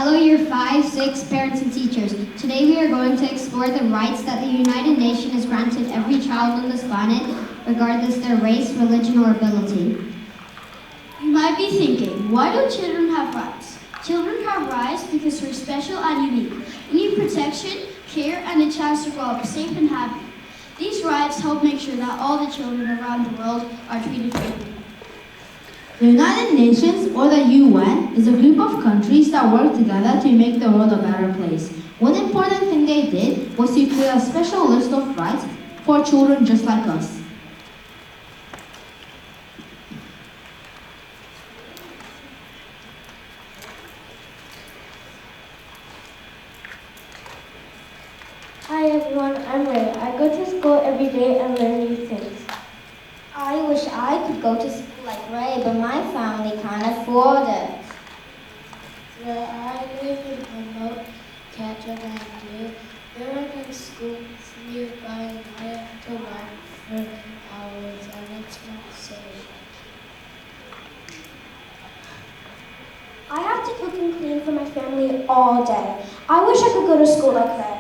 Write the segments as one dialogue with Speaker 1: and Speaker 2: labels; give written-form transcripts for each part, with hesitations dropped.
Speaker 1: Hello, year 5, 6, parents and teachers. Today we are going to explore the rights that the United Nations has granted every child on this planet, regardless their race, religion, or ability.
Speaker 2: You might be thinking, why do children have rights? Children have rights because we're special and unique. We need protection, care, and a chance to grow up safe and happy. These rights help make sure that all the children around the world are treated fairly.
Speaker 3: The United Nations, or the UN, is a group of countries that work together to make the world a better place. One important thing they did was to create a special list of rights for children just like us.
Speaker 4: Hi everyone, I'm Ray. I go to school every day and learn new things.
Speaker 5: I wish I could go to school like Ray, but my family can't afford it.
Speaker 6: Where I live in remote Catalan, there are no schools nearby and I have to walk for hours and it's not safe.
Speaker 4: I have to cook and clean for my family all day. I wish I could go to school like Ray.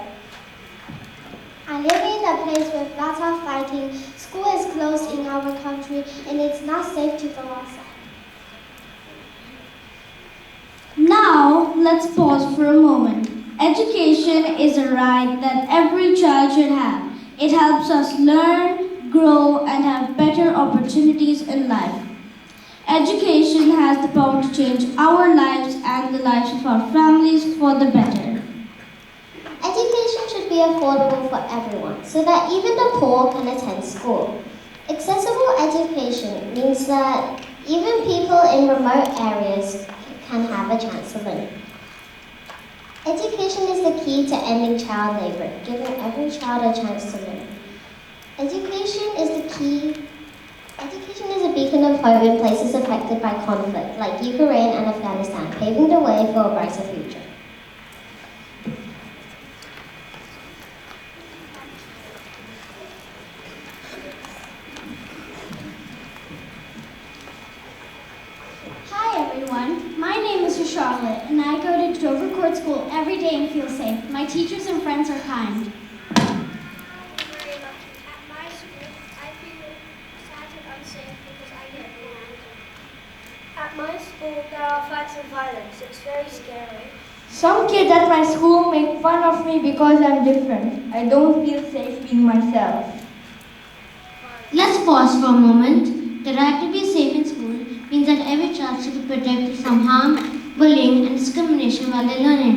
Speaker 5: I live in a place where floods are fighting, school is closed in our country, and it's not safe to go outside.
Speaker 2: Now, let's pause for a moment. Education is a right that every child should have. It helps us learn, grow, and have better opportunities in life. Education has the power to change our lives and the lives of our families for the better.
Speaker 5: Education should be affordable for everyone, so that even the poor can attend school. Accessible education means that even people in remote areas can have a chance to learn. Education is the key to ending child labor, giving every child a chance to learn. Education is a beacon of hope in places affected by conflict, like Ukraine and Afghanistan, paving the way for a brighter future.
Speaker 2: Hi everyone, my name is Charlotte and I go to Dover Court School every day and feel safe. My teachers and friends are kind.
Speaker 7: I'm very lucky. At my school, I feel sad and unsafe because I get bullied. At my school, there are fights and violence. It's very scary.
Speaker 4: Some kids at my school make fun of me because I'm different. I don't feel safe being myself.
Speaker 1: Let's pause for a moment. The right to be safe in school means that every child should be protected from harm, bullying, and discrimination while they're learning.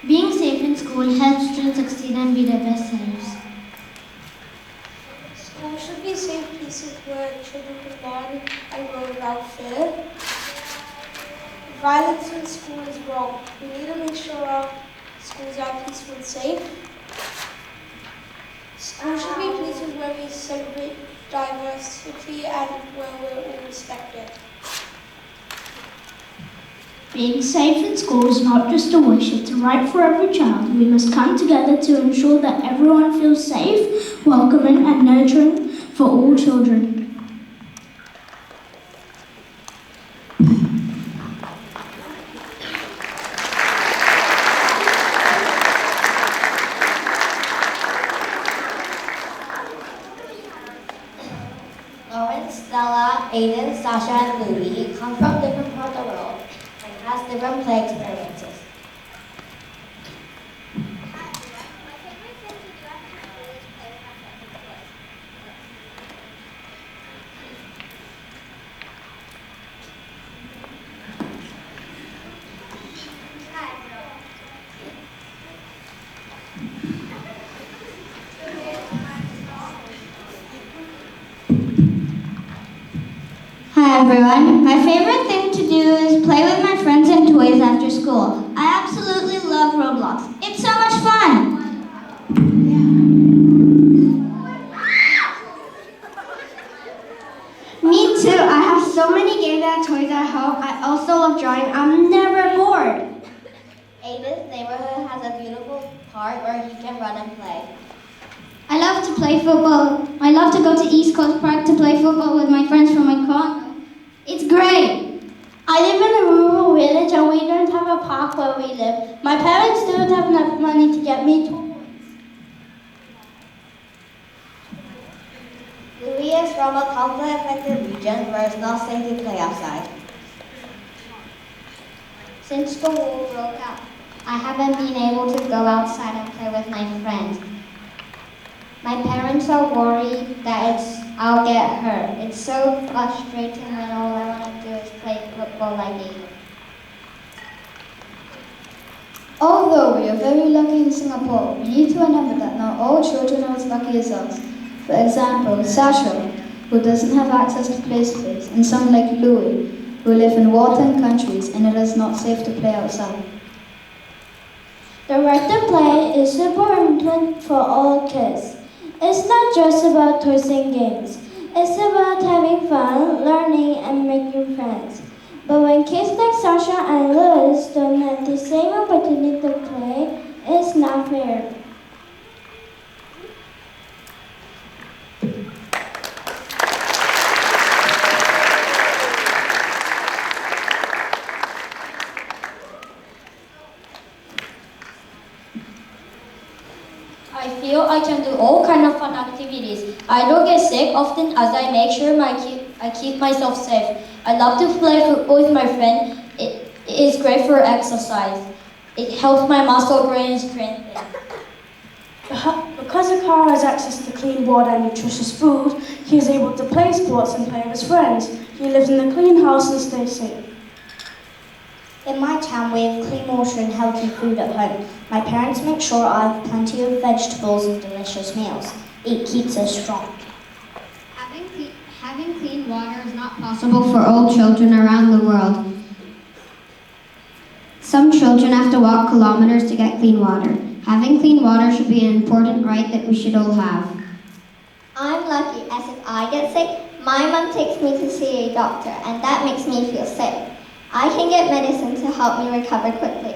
Speaker 1: Being safe in school helps children succeed and be their best selves.
Speaker 6: School should be safe places where children can learn and grow without fear. Violence in school is wrong. We need to make sure our schools are peaceful and safe. School should be places where we celebrate diversity and where we're all respected.
Speaker 2: Being safe in school is not just a wish, it's a right for every child. We must come together to ensure that everyone feels safe, welcoming, and nurturing for all children.
Speaker 5: Stella, Aiden, Sasha, and Louie come from different parts of the world and has different play experiences.
Speaker 1: Hi everyone, my favorite thing to do is play with my friends and toys after school. I absolutely love Roblox. It's so much fun! Me too, I have so many games and toys at home. I also love drawing. I'm never bored.
Speaker 5: Aiden's neighborhood has a beautiful park where he can run and play.
Speaker 1: I love to play football. I love to go to East Coast Park to play football with my friends from my condo. It's great.
Speaker 4: I live in a rural village and we don't have
Speaker 2: park where we live. My parents don't have enough money to get me toys.
Speaker 5: Louis is from a conflict-affected region where it's not safe to play outside. Since the war broke out, I haven't been able to go outside and play with my friends. My parents are worried that I'll get hurt. It's so frustrating when all I want to do is play football like you.
Speaker 8: Although we are very lucky in Singapore, we need to remember that not all children are as lucky as us. For example, Sasha, who doesn't have access to play space, and some like Louis, who live in war-torn countries and it is not safe to play outside.
Speaker 2: The right to play is important for all kids. It's not just about toys and games. It's about having fun, learning, and making friends. But when kids like Sasha and Louis don't have the same opportunity to play, it's not fair.
Speaker 9: I feel I can do all kind of fun activities. I don't get sick often as I make sure I keep myself safe. I love to play football with my friend. It is great for exercise. It helps my muscle brain strengthen.
Speaker 10: Because Akara has access to clean water and nutritious food, he is able to play sports and play with his friends. He lives in a clean house and stays safe.
Speaker 5: In my town, we have clean water and healthy food at home. My parents make sure I have plenty of vegetables and delicious meals. It keeps us strong.
Speaker 1: Having clean water is not possible for all children around the world. Some children have to walk kilometers to get clean water. Having clean water should be an important right that we should all have.
Speaker 5: I'm lucky, as if I get sick, my mum takes me to see a doctor, and that makes me feel safe. I can get medicine to help me recover quickly.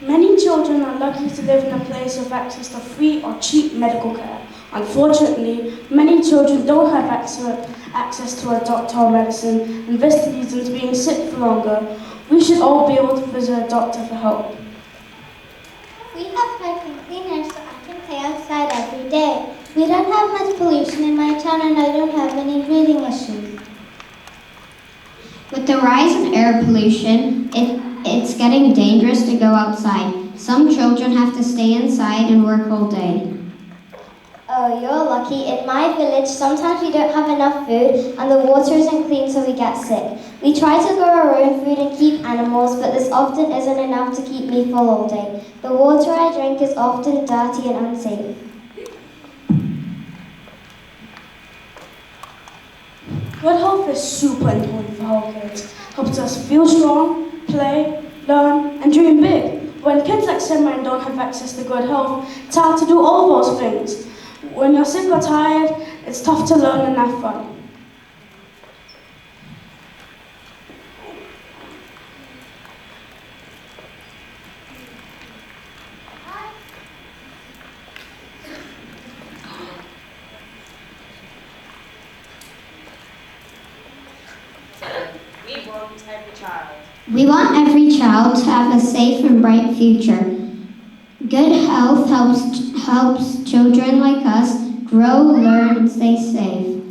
Speaker 10: Many children are lucky to live in a place with access to free or cheap medical care. Unfortunately, many children don't have access to a doctor or medicine, and this leads them to being sick for longer. We should all be able to visit a doctor for help.
Speaker 5: We have piping cleaners so I can play outside every day. We don't have much pollution in my town and I don't have any breathing issues.
Speaker 1: With the rise in air pollution, it's getting dangerous to go outside. Some children have to stay inside and work all day.
Speaker 5: Oh, you're lucky. In my village, sometimes we don't have enough food and the water isn't clean so we get sick. We try to grow our own food and keep animals, but this often isn't enough to keep me full all day. The water I drink is often dirty and unsafe.
Speaker 10: Good health is super important for all kids. Helps us feel strong, play, learn, and dream big. When kids like Simran don't have access to good health, it's hard to do all those things. When you're sick or tired, it's tough to learn and have fun.
Speaker 1: We want every child to have a safe and bright future. Good health helps children like us grow, learn, and stay safe.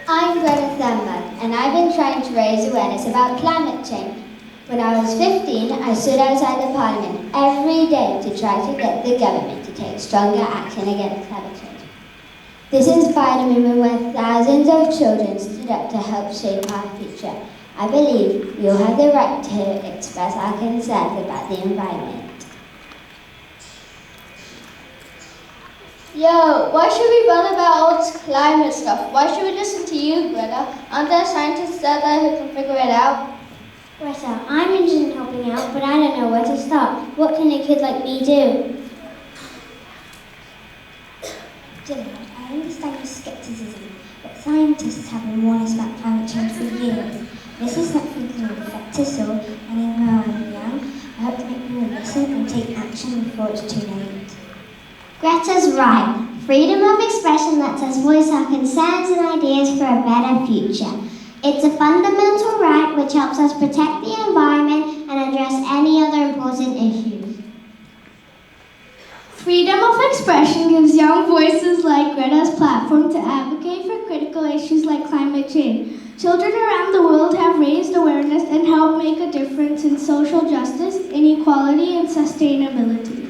Speaker 5: I'm Greta Thunberg, and I've been trying to raise awareness about climate change. When I was 15, I stood outside the parliament every day to try to get the government to take stronger action against climate change. This inspired a movement where thousands of children stood up to help shape our future. I believe we all have the right to express our concerns about the environment.
Speaker 7: Yo, why should we bother about all this climate stuff? Why should we listen to you, Greta? Aren't there scientists out there who can figure it out?
Speaker 1: Greta, I'm interested in helping out, but I don't know where to start. What can a kid like me do?
Speaker 5: Dylan, I understand your skepticism, but scientists have been warning us about climate change for years. This is not thinking of effective, so when I'm young, I hope to make people listen and take action before it's too late. Greta's right. Freedom of expression lets us voice our concerns and ideas for a better future. It's a fundamental right which helps us protect the environment and address any other important issues.
Speaker 2: Freedom of expression gives young voices like Greta's platform to advocate for critical issues like climate change. Children around the world have raised awareness and helped make a difference in social justice, inequality, and sustainability.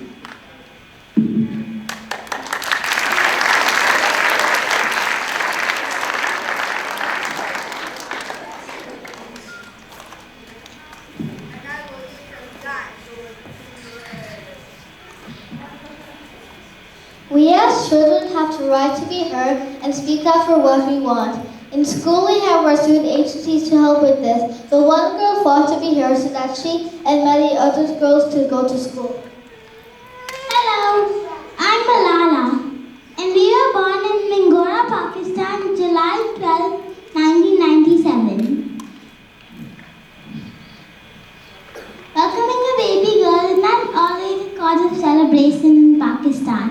Speaker 5: We as children have the right to be heard and speak up for what we want. In school, we have our student agencies to help with this, but one girl fought to be heard so that she and many other girls could go to school.
Speaker 2: Hello, I'm Malala, and we were born in Mingora, Pakistan, July 12, 1997. Welcoming a baby girl is not always a cause of celebration in Pakistan.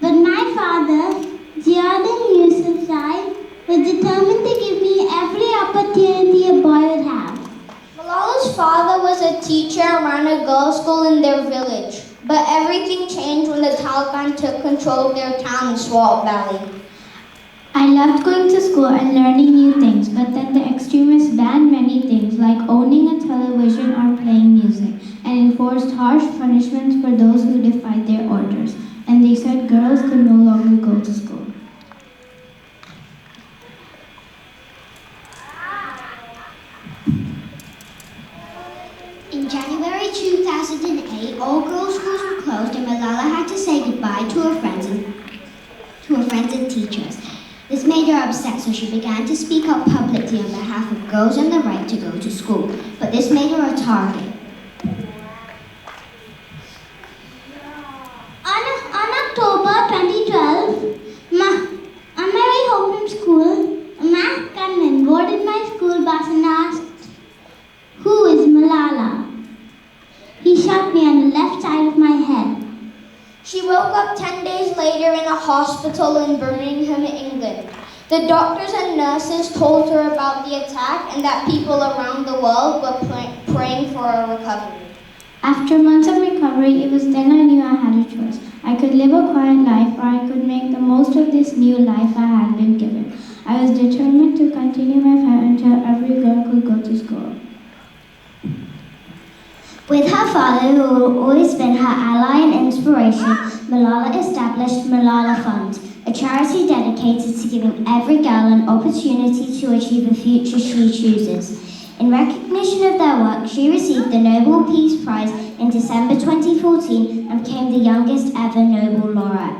Speaker 2: But my father, Ziauddin Yousafzai, was determined to give me every opportunity a boy would have.
Speaker 9: Malala's father was a teacher and ran a girls' school in their village. But everything changed when the Taliban took control of their town in Swat Valley.
Speaker 2: I loved going to school and learning new things, but then the extremists banned many things like owning a television or playing music, and enforced harsh punishments for those who defied their orders. And they said girls could no longer go to school.
Speaker 5: In January 2008, all girls' schools were closed and Malala had to say goodbye to her friends and teachers. This made her upset, so she began to speak up publicly on behalf of girls and the right to go to school. But this made her a target.
Speaker 2: On October 2012, on my way home from school, a masked gunman boarded my school bus and asked, "Who is Malala?" He shot me on the left side of my head.
Speaker 9: She woke up 10 days later in a hospital in Birmingham, England. The doctors and nurses told her about the attack and that people around the world were praying for her recovery.
Speaker 2: After months of recovery, it was then I knew I had a choice. I could live a quiet life, or I could make the most of this new life I had been given. I was determined to continue my fight until every girl could go to school.
Speaker 5: With her father, who had always been her ally and inspiration, Malala established Malala Fund, a charity dedicated to giving every girl an opportunity to achieve a future she chooses. In recognition of their work, she received the Nobel Peace Prize in December 2014 and became the youngest ever Nobel laureate.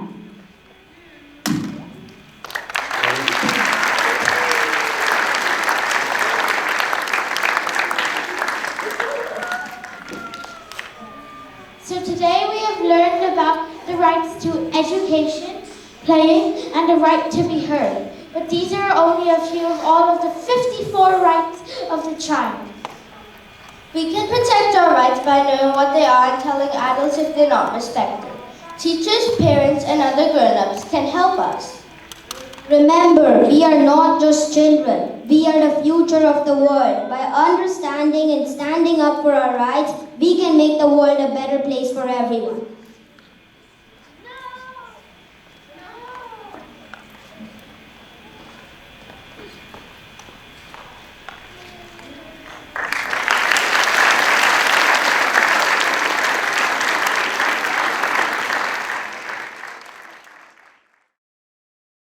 Speaker 6: So today we have learned about the rights to education, playing, and the right to be heard. But these are only a few of all of the 54 rights of the child.
Speaker 9: We can protect our rights by knowing what they are and telling adults if they're not respected. Teachers, parents, and other grown-ups can help us. Remember, we are not just children. We are the future of the world. By understanding and standing up for our rights, we can make the world a better place for everyone.